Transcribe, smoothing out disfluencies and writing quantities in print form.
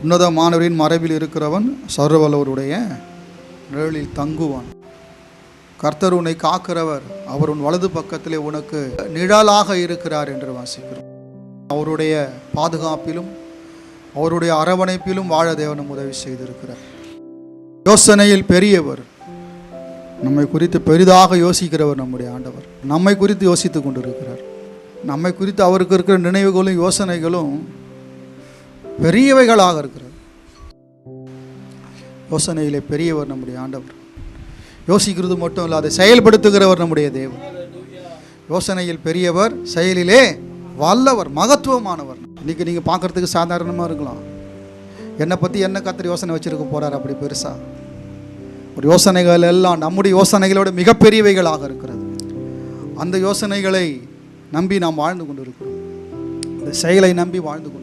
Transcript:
உன்னதமானவரின் மறைவில் இருக்கிறவன் சர்வவல்லவருடைய நிழலில் தங்குவான். கர்த்தர் உன்னை காக்கிறவர், அவர் உன் வலது பக்கத்திலே உனக்கு நிழலாக இருக்கிறார் என்று வாசிக்கிறோம். அவருடைய பாதுகாப்பிலும் அவருடைய அரவணைப்பிலும் வாழ தேவனும் உதவி செய்திருக்கிறார். யோசனையில் பெரியவர், நம்மை குறித்து பெரிதாக யோசிக்கிறவர் நம்முடைய ஆண்டவர். நம்மை குறித்து யோசித்து கொண்டிருக்கிறார். நம்மை குறித்து அவருக்கு இருக்கிற நினைவுகளும் யோசனைகளும் பெரியவைகளாக இருக்கிறது. யோசனையிலே பெரியவர் நம்முடைய ஆண்டவர். யோசிக்கிறது மட்டும் இல்லை, அதை செயல்படுத்துகிறவர் நம்முடைய தேவன். யோசனையில் பெரியவர், செயலிலே வல்லவர், மகத்துவமானவர். இன்றைக்கி நீங்கள் பார்க்குறதுக்கு சாதாரணமாக இருக்கலாம். என்னை பற்றி என்ன கர்த்தர் யோசனை வச்சுருக்க போகிறார் அப்படி பெருசாக? ஒரு யோசனைகள் எல்லாம் நம்முடைய யோசனைகளோட மிகப்பெரியவைகளாக இருக்கிறது. அந்த யோசனைகளை நம்பி நாம் வாழ்ந்து கொண்டு இருக்கிறோம். அந்த செயலை நம்பி வாழ்ந்து கொண்டு